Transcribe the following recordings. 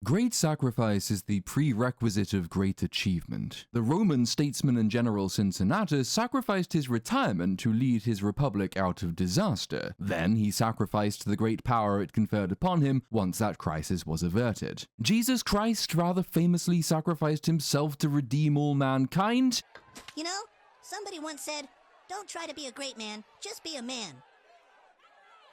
Great sacrifice is the prerequisite of great achievement. The Roman statesman and general Cincinnatus sacrificed his retirement to lead his republic out of disaster. Then he sacrificed the great power it conferred upon him once that crisis was averted. Jesus Christ rather famously sacrificed himself to redeem all mankind. You know, somebody once said, "Don't try to be a great man, just be a man."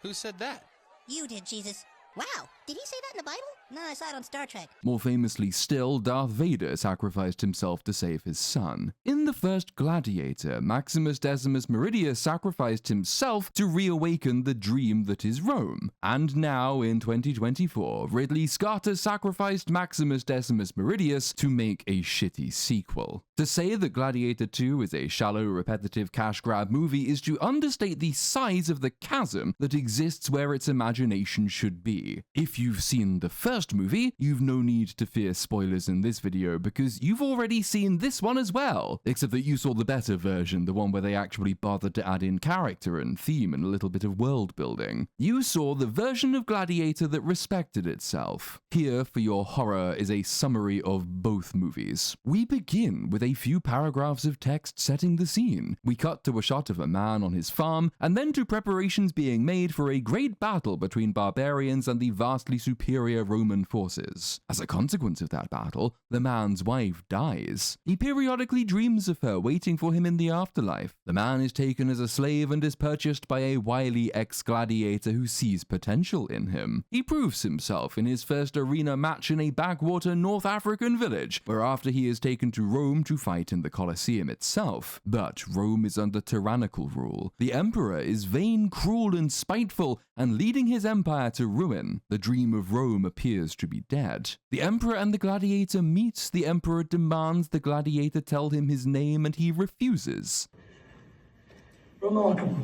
Who said that? You did, Jesus. Wow, did he say that in the Bible? No, I saw it on Star Trek. More famously still, Darth Vader sacrificed himself to save his son. In the first Gladiator, Maximus Decimus Meridius sacrificed himself to reawaken the dream that is Rome. And now, in 2024, Ridley Scott has sacrificed Maximus Decimus Meridius to make a shitty sequel. To say that Gladiator 2 is a shallow, repetitive cash grab movie is to understate the size of the chasm that exists where its imagination should be. If you've seen the first movie, you've no need to fear spoilers in this video because you've already seen this one as well, except that you saw the better version, the one where they actually bothered to add in character and theme and a little bit of world building. You saw the version of Gladiator that respected itself. Here for your horror is a summary of both movies. We begin with a few paragraphs of text setting the scene. We cut to a shot of a man on his farm, and then to preparations being made for a great battle between barbarians and the vastly superior Roman forces. As a consequence of that battle, the man's wife dies. He periodically dreams of her waiting for him in the afterlife. The man is taken as a slave and is purchased by a wily ex-gladiator who sees potential in him. He proves himself in his first arena match in a backwater North African village, where after he is taken to Rome to fight in the Colosseum itself. But Rome is under tyrannical rule. The emperor is vain, cruel, and spiteful, and leading his empire to ruin. The dream of Rome appears to be dead. The emperor and the gladiator meet. The emperor demands the gladiator tell him his name, and he refuses. Remarkable.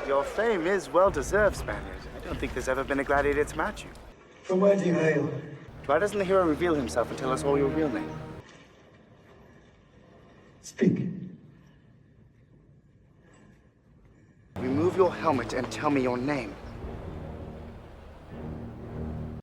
Your fame is well-deserved, Spaniard. I don't think there's ever been a gladiator to match you. From where do you hail? Why doesn't the hero reveal himself and tell us all your real name? Speak. Remove your helmet and tell me your name.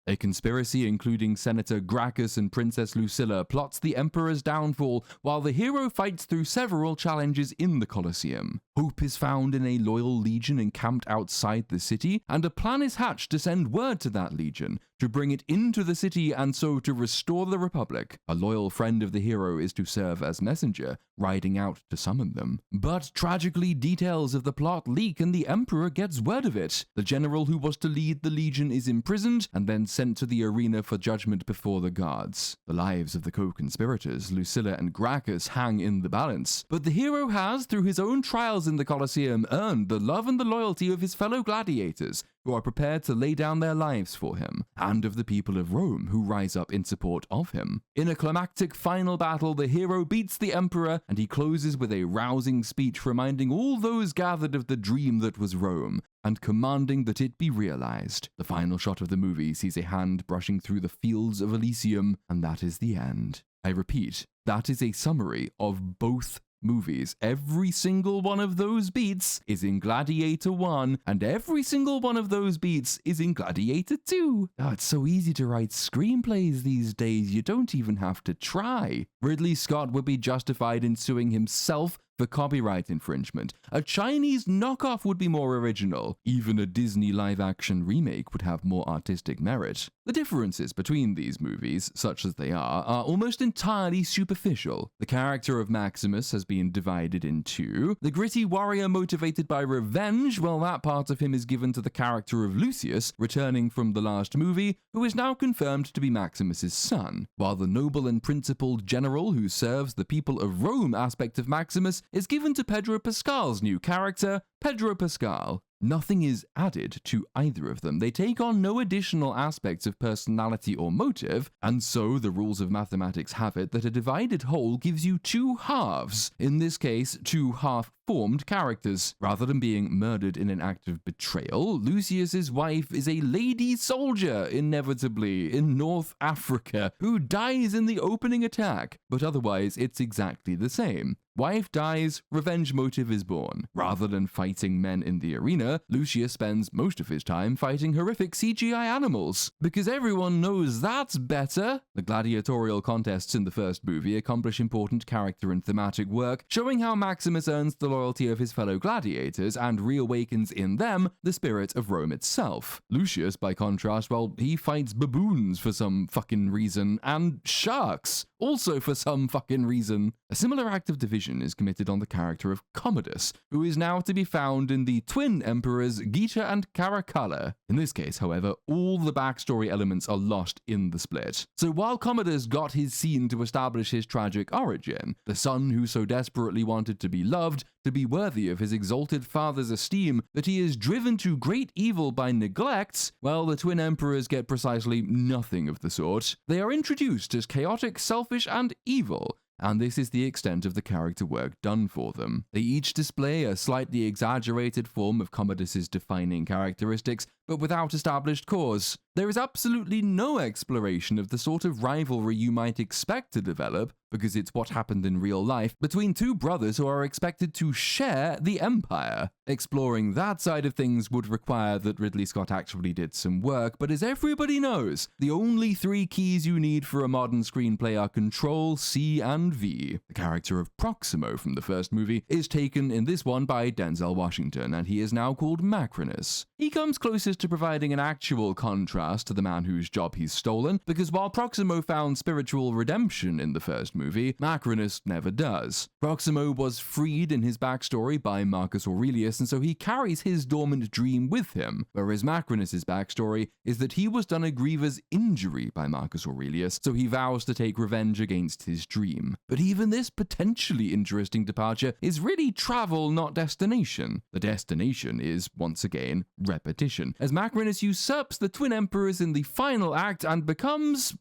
A conspiracy including Senator Gracchus and Princess Lucilla plots the emperor's downfall while the hero fights through several challenges in the Colosseum. Hope is found in a loyal legion encamped outside the city, and a plan is hatched to send word to that legion, to bring it into the city and so to restore the Republic. A loyal friend of the hero is to serve as messenger, riding out to summon them. But tragically, details of the plot leak and the emperor gets word of it. The general who was to lead the legion is imprisoned and then sent to the arena for judgment before the gods. The lives of the co-conspirators, Lucilla and Gracchus, hang in the balance. But the hero has, through his own trials in the Colosseum, earned the love and the loyalty of his fellow gladiators, who are prepared to lay down their lives for him, and of the people of Rome, who rise up in support of him. In a climactic final battle, the hero beats the emperor, and he closes with a rousing speech reminding all those gathered of the dream that was Rome, and commanding that it be realized. The final shot of the movie sees a hand brushing through the fields of Elysium, and that is the end. I repeat, that is a summary of both movies. Every single one of those beats is in Gladiator 1, and every single one of those beats is in Gladiator 2. Oh, it's so easy to write screenplays these days, you don't even have to try. Ridley Scott would be justified in suing himself for copyright infringement. A Chinese knockoff would be more original. Even a Disney live-action remake would have more artistic merit. The differences between these movies, such as they are almost entirely superficial. The character of Maximus has been divided in two. The gritty warrior motivated by revenge, well, that part of him is given to the character of Lucius, returning from the last movie, who is now confirmed to be Maximus's son, while the noble and principled general who serves the people of Rome aspect of Maximus is given to Pedro Pascal's new character, Pedro Pascal. Nothing is added to either of them. They take on no additional aspects of personality or motive, and so the rules of mathematics have it that a divided whole gives you two halves, in this case, two half-formed characters. Rather than being murdered in an act of betrayal, Lucius's wife is a lady soldier, inevitably, in North Africa, who dies in the opening attack, but otherwise it's exactly the same. Wife dies, revenge motive is born. Rather than fighting men in the arena, her, Lucius spends most of his time fighting horrific CGI animals, because everyone knows that's better. The gladiatorial contests in the first movie accomplish important character and thematic work, showing how Maximus earns the loyalty of his fellow gladiators and reawakens in them the spirit of Rome itself. Lucius, by contrast, well, he fights baboons for some fucking reason, and sharks, also for some fucking reason. A similar act of division is committed on the character of Commodus, who is now to be found in the twin emperors Geta and Caracalla. In this case, however, all the backstory elements are lost in the split. So while Commodus got his scene to establish his tragic origin, the son who so desperately wanted to be loved, to be worthy of his exalted father's esteem, that he is driven to great evil by neglect, well, the twin emperors get precisely nothing of the sort. They are introduced as chaotic, selfish, and evil, and this is the extent of the character work done for them. They each display a slightly exaggerated form of Commodus's defining characteristics, but without established cause. There is absolutely no exploration of the sort of rivalry you might expect to develop, because it's what happened in real life, between two brothers who are expected to share the empire. Exploring that side of things would require that Ridley Scott actually did some work, but as everybody knows, the only three keys you need for a modern screenplay are Control, C, and V. The character of Proximo from the first movie is taken in this one by Denzel Washington, and he is now called Maximus. He comes closest to providing an actual contrast to the man whose job he's stolen, because while Proximo found spiritual redemption in the first movie, Maximus never does. Proximo was freed in his backstory by Marcus Aurelius, and so he carries his dormant dream with him, whereas Maximus's backstory is that he was done a grievous injury by Marcus Aurelius, so he vows to take revenge against his dream. But even this potentially interesting departure is really travel, not destination. The destination is, once again, repetition, as Maximus usurps the twin emperors in the final act and becomes,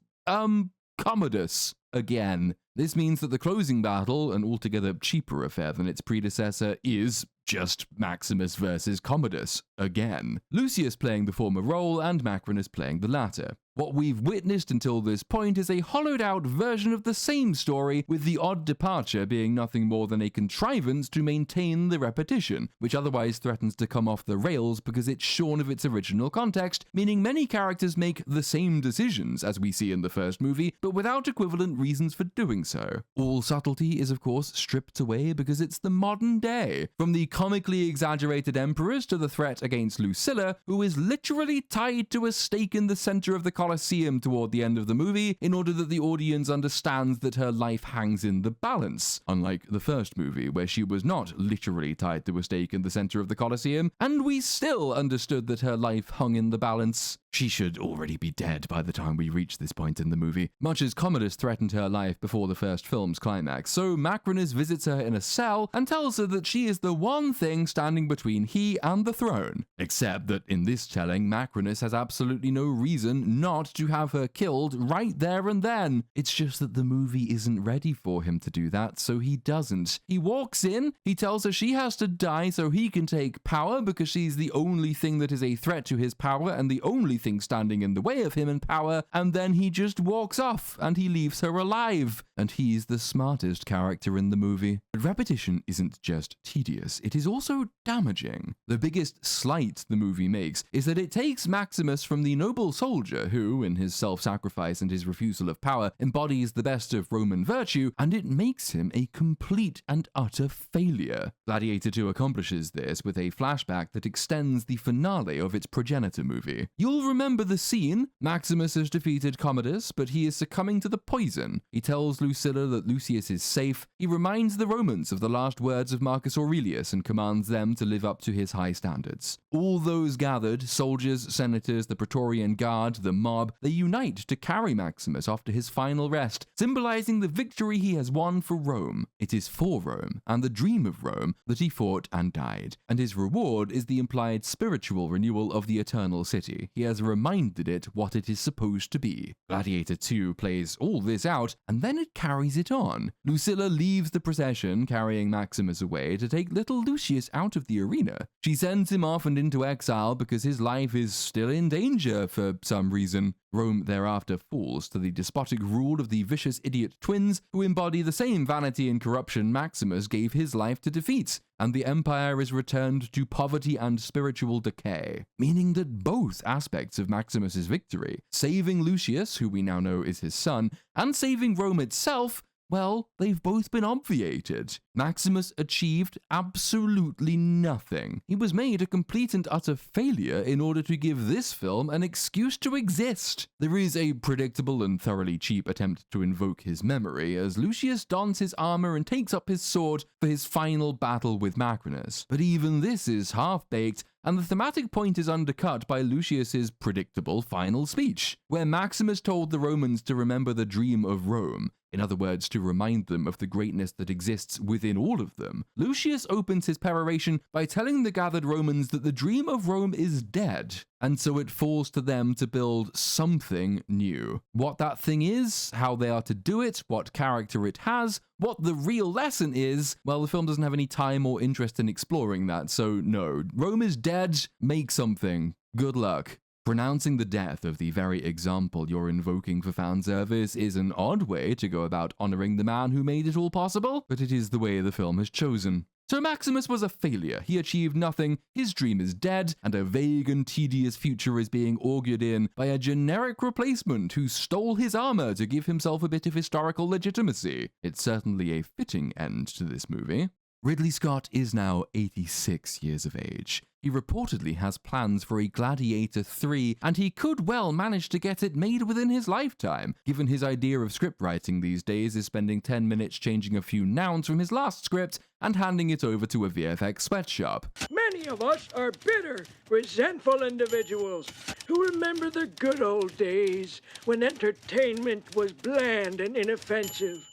Commodus again. This means that the closing battle, an altogether cheaper affair than its predecessor, is just Maximus versus Commodus again. Lucius playing the former role and Maximus playing the latter. What we've witnessed until this point is a hollowed-out version of the same story, with the odd departure being nothing more than a contrivance to maintain the repetition, which otherwise threatens to come off the rails because it's shorn of its original context, meaning many characters make the same decisions as we see in the first movie, but without equivalent reasons for doing so. All subtlety is, of course, stripped away because it's the modern day. From the comically exaggerated emperors to the threat against Lucilla, who is literally tied to a stake in the center of the Colosseum toward the end of the movie in order that the audience understands that her life hangs in the balance, unlike the first movie where she was not literally tied to a stake in the center of the Colosseum, and we still understood that her life hung in the balance. She should already be dead by the time we reach this point in the movie, much as Commodus threatened her life before the first film's climax, so Maximus visits her in a cell and tells her that she is the one thing standing between he and the throne. Except that in this telling, Maximus has absolutely no reason not to have her killed right there and then. It's just that the movie isn't ready for him to do that, so he doesn't. He walks in, he tells her she has to die so he can take power because she's the only thing that is a threat to his power and the only thing standing in the way of him in power, and then he just walks off and he leaves her alive. And he's the smartest character in the movie. But repetition isn't just tedious, it is also damaging. The biggest slight the movie makes is that it takes Maximus from the noble soldier who, in his self-sacrifice and his refusal of power, embodies the best of Roman virtue, and it makes him a complete and utter failure. Gladiator 2 accomplishes this with a flashback that extends the finale of its progenitor movie. You'll remember the scene. Maximus has defeated Commodus, but he is succumbing to the poison. He tells Lucilla that Lucius is safe. He reminds the Romans of the last words of Marcus Aurelius and commands them to live up to his high standards. All those gathered, soldiers, senators, the Praetorian Guard, the mob, they unite to carry Maximus off to his final rest, symbolizing the victory he has won for Rome. It is for Rome, and the dream of Rome, that he fought and died, and his reward is the implied spiritual renewal of the eternal city. He has reminded it what it is supposed to be. Gladiator 2 plays all this out, and then it carries it on. Lucilla leaves the procession Julian carrying Maximus away to take little Lucius out of the arena. She sends him off and into exile because his life is still in danger for some reason. Rome thereafter falls to the despotic rule of the vicious idiot twins who embody the same vanity and corruption Maximus gave his life to defeat, and the empire is returned to poverty and spiritual decay, meaning that both aspects of Maximus's victory, saving Lucius, who we now know is his son, and saving Rome itself, well, they've both been obviated. Maximus achieved absolutely nothing. He was made a complete and utter failure in order to give this film an excuse to exist. There is a predictable and thoroughly cheap attempt to invoke his memory as Lucius dons his armor and takes up his sword for his final battle with Maximus. But even this is half-baked, and the thematic point is undercut by Lucius's predictable final speech, where Maximus told the Romans to remember the dream of Rome, in other words, to remind them of the greatness that exists within all of them. Lucius opens his peroration by telling the gathered Romans that the dream of Rome is dead, and so it falls to them to build something new. What that thing is, how they are to do it, what character it has, what the real lesson is, well, the film doesn't have any time or interest in exploring that, so no. Rome is dead, make something. Good luck. Pronouncing the death of the very example you're invoking for fan service is an odd way to go about honoring the man who made it all possible, but it is the way the film has chosen. So Maximus was a failure, he achieved nothing, his dream is dead, and a vague and tedious future is being augured in by a generic replacement who stole his armor to give himself a bit of historical legitimacy. It's certainly a fitting end to this movie. Ridley Scott is now 86 years of age. He reportedly has plans for a Gladiator 3, and he could well manage to get it made within his lifetime, given his idea of script writing these days is spending 10 minutes changing a few nouns from his last script and handing it over to a VFX sweatshop. Many of us are bitter, resentful individuals who remember the good old days when entertainment was bland and inoffensive.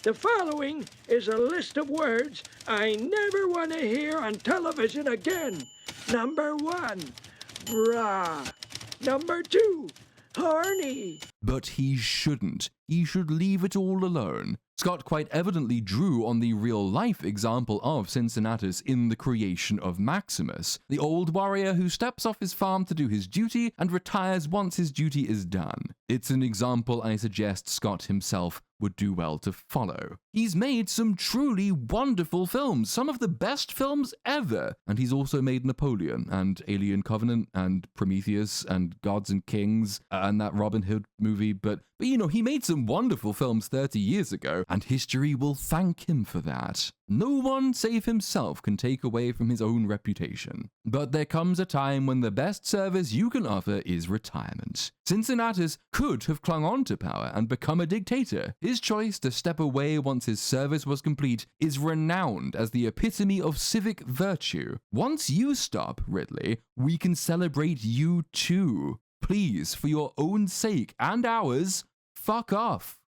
The following is a list of words I never want to hear on television again. Number 1, brah. Number 2, horny. But he shouldn't. He should leave it all alone. Scott quite evidently drew on the real-life example of Cincinnatus in the creation of Maximus, the old warrior who steps off his farm to do his duty and retires once his duty is done. It's an example I suggest Scott himself would do well to follow. He's made some truly wonderful films, some of the best films ever, and he's also made Napoleon and Alien Covenant and Prometheus and Gods and Kings and that Robin Hood movie, but you know, he made some wonderful films 30 years ago, and history will thank him for that. No one save himself can take away from his own reputation. But there comes a time when the best service you can offer is retirement. Cincinnatus could have clung on to power and become a dictator. His choice to step away once his service was complete is renowned as the epitome of civic virtue. Once you stop, Ridley, we can celebrate you too. Please, for your own sake and ours, fuck off.